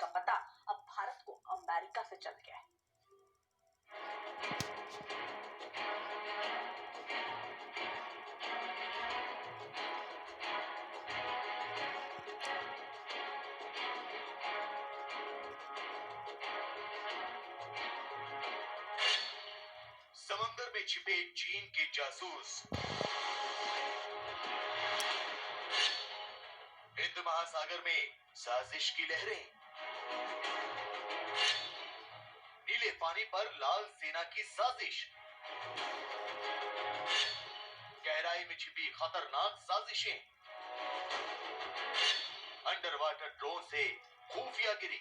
का पता अब भारत को अमेरिका से चल गया है। समंदर में छिपे चीन के जासूस, हिंद महासागर में साजिश की लहरें, नीले पानी पर लाल सेना की साजिश, गहराई में छिपी खतरनाक साजिशें, अंडर वाटर ड्रोन से खुफिया गिरी,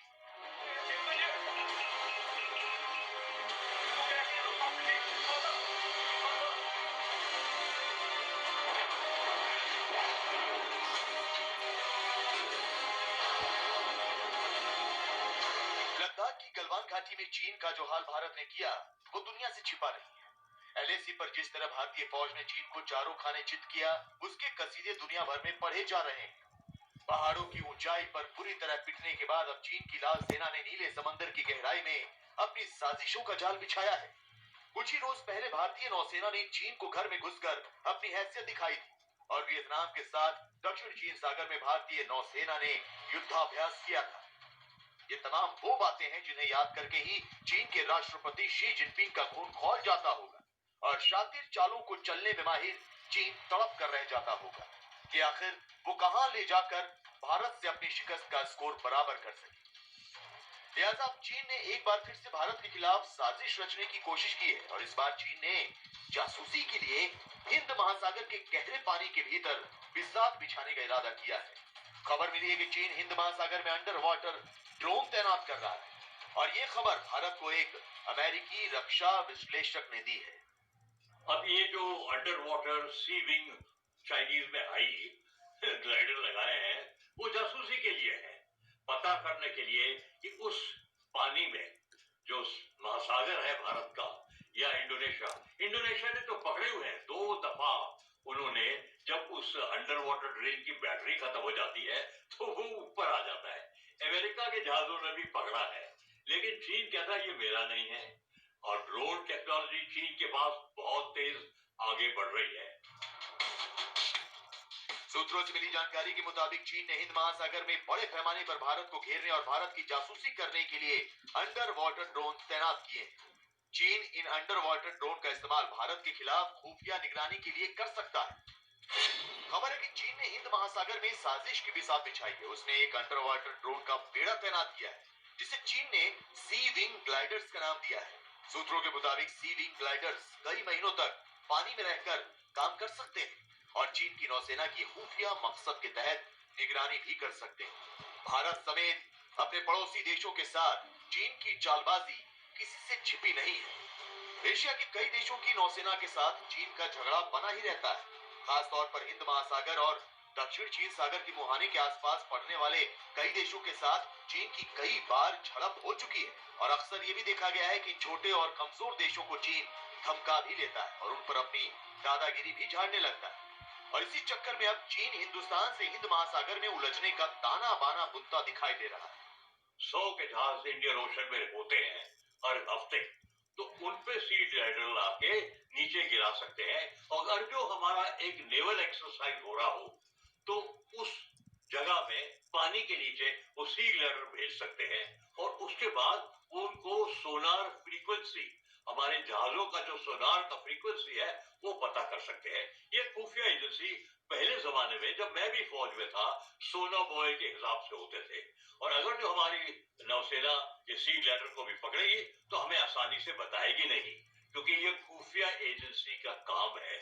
लद्दाख की गलवान घाटी में चीन का जो हाल भारत ने किया वो दुनिया से छिपा नहीं है। एलएसी पर जिस तरह भारतीय फौज ने चीन को चारों खाने चित किया, उसके कसीदे दुनिया भर में पढ़े जा रहे हैं। पहाड़ों की ऊंचाई पर पूरी तरह पिटने के बाद अब चीन की लाल सेना ने नीले समंदर की गहराई में अपनी साजिशों का जाल बिछाया है। कुछ ही रोज पहले भारतीय नौसेना ने चीन को घर में घुसकर अपनी हैसियत दिखाई थी और वियतनाम के साथ दक्षिण चीन सागर में भारतीय नौसेना ने युद्धाभ्यास किया था। ये तमाम वो बातें हैं जिन्हें याद करके ही चीन के राष्ट्रपति शी जिनपिंग का खून खौल जाता होगा और शातिर चालों को चलने में माहिर चीन तड़प कर रह जाता होगा कि आखिर वो कहां ले जाकर भारत से अपनी शिकस्त का स्कोर बराबर कर सके। लिहाजा अब चीन ने एक बार फिर से भारत के खिलाफ साजिश रचने की कोशिश की है और इस बार चीन ने जासूसी के लिए हिंद महासागर के गहरे पानी के भीतर बिसात बिछाने का इरादा किया है। खबर मिली है कि चीन हिंद महासागर में अंडर वाटर ड्रोन तैनात कर रहा है और ये खबर भारत को एक अमेरिकी रक्षा विश्लेषक ने दी है। अब ये जो अंडर वाटर सी विंग चाइनीज में हाई ग्लाइडर लगाए हैं वो जासूसी के लिए है, पता करने के लिए कि उस पानी में जो महासागर है भारत का या इंडोनेशिया ने तो पकड़े हुए हैं। 2 दफा उन्होंने जब उस अंडर वाटर ड्रेन की बैटरी खत्म हो जाती है तो वो ऊपर आ जाता है। अमेरिका के जहाजों ने भी पकड़ा है, लेकिन चीन कहता है ये मेरा नहीं है और ड्रोन टेक्नोलॉजी चीन के पास बहुत तेज आगे बढ़ रही है। सूत्रों से मिली जानकारी के मुताबिक चीन ने हिंद महासागर में बड़े पैमाने पर भारत को घेरने और भारत की जासूसी करने के लिए अंडर वाटर ड्रोन तैनात किए हैं। चीन इन अंडर वाटर ड्रोन का इस्तेमाल भारत के खिलाफ खुफिया निगरानी के लिए कर सकता है। खबर है कि चीन ने हिंद महासागर में साजिश की बिसात बिछाई है। उसने एक अंडर वाटर ड्रोन का बेड़ा तैनात किया है जिसे चीन ने सी विंग ग्लाइडर्स का नाम दिया है। सूत्रों के मुताबिक सी विंग ग्लाइडर्स कई महीनों तक पानी में रहकर काम कर सकते हैं और चीन की नौसेना की खुफिया मकसद के तहत निगरानी भी कर सकते हैं। भारत समेत अपने पड़ोसी देशों के साथ चीन की चालबाजी किसी से छिपी नहीं है। एशिया के कई देशों की नौसेना के साथ चीन का झगड़ा बना ही रहता है। खासतौर पर हिंद महासागर और दक्षिण चीन सागर की मुहाने के आसपास पड़ने वाले कई देशों के साथ चीन की कई बार झड़प हो चुकी है और अक्सर ये भी देखा गया है कि छोटे और कमजोर देशों को चीन धमका भी लेता है और उन पर अपनी दादागिरी भी झाड़ने लगता है। और इसी चक्कर में अब चीन हिंदुस्तान से हिंद महासागर में उलझने का ताना बाना बुनता दिखाई दे रहा है। 100 के जहाज इंडियन ओशन में होते हैं हर हफ्ते, तो उन पे सी ग्लाइडर लाके नीचे गिरा सकते हैं और अगर जो हमारा एक नेवल एक्सरसाइज हो रहा हो तो उस जगह में पानी के नीचे वो सी ग्लाइडर भेज सकते हैं और उसके बाद उनको सोनार फ्रीक्वेंसी, हमारे जहाजों का जो सोनार का फ्रीक्वेंसी है वो पता कर सकते हैं। ये खुफिया एजेंसी पहले जमाने में जब मैं भी फौज में था सोना बॉय के हिसाब से होते थे और अगर जो हमारी नौसेना ये सी ग्लाइडर को भी पकड़ेगी तो हमें आसानी से बताएगी नहीं, क्योंकि ये खुफिया एजेंसी का काम है।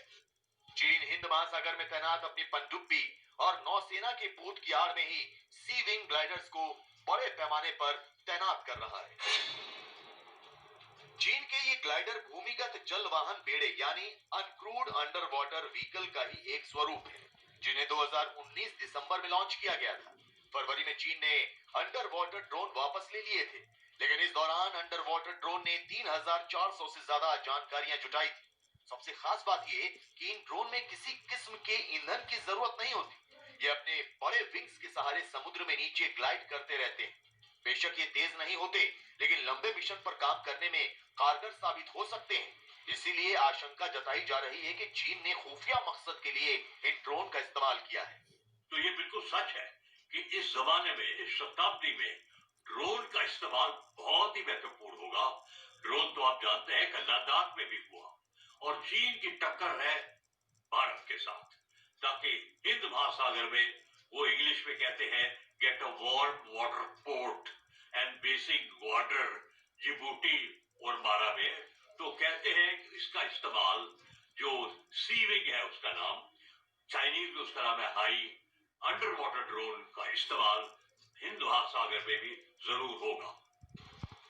चीन हिंद महासागर में तैनात अपनी पनडुब्बी और नौसेना के पूत की आड़ में ही सी विंग ग्लाइडर्स को बड़े पैमाने पर तैनात कर रहा है। चीन के ये ग्लाइडर भूमिगत जल वाहन बेड़े यानी अनक्रूड अंडर वाटर व्हीकल का ही एक स्वरूप है, जिन्हें 2019 दिसंबर में लॉन्च किया गया था। फरवरी में चीन ने अंडर वाटर ड्रोन वापस ले लिए थे, लेकिन इस दौरान अंडर वाटर ड्रोन ने 3400 से ज्यादा जानकारियां जुटाई थी। सबसे खास बात यह कि इन ड्रोन में किसी किस्म के ईंधन की जरूरत नहीं होती। ये अपने बड़े विंग्स के सहारे समुद्र में नीचे ग्लाइड करते रहते हैं। बेशक ये तेज नहीं होते, लेकिन लंबे मिशन पर काम करने में कारगर साबित हो सकते हैं। इसीलिए आशंका जताई जा रही है कि चीन ने खुफिया मकसद के लिए इन ड्रोन का इस्तेमाल किया है। तो ये बिल्कुल सच है कि इस जमाने में, इस शताब्दी में ड्रोन का इस्तेमाल बहुत ही महत्वपूर्ण होगा। ड्रोन तो आप जानते हैं कि लद्दाख में भी हुआ, और चीन की टक्कर है भारत के साथ, ताकि हिंद महासागर में, वो इंग्लिश में कहते हैं get a warm water port and basic water Djibouti और मारा में, तो कहते हैं कि इसका इस्तेमाल, जो सी विंग है उसका नाम, चाइनीज में उसका नाम है हाई, अंडर वाटर ड्रोन का इस्तेमाल हिंद महासागर में भी जरूर होगा।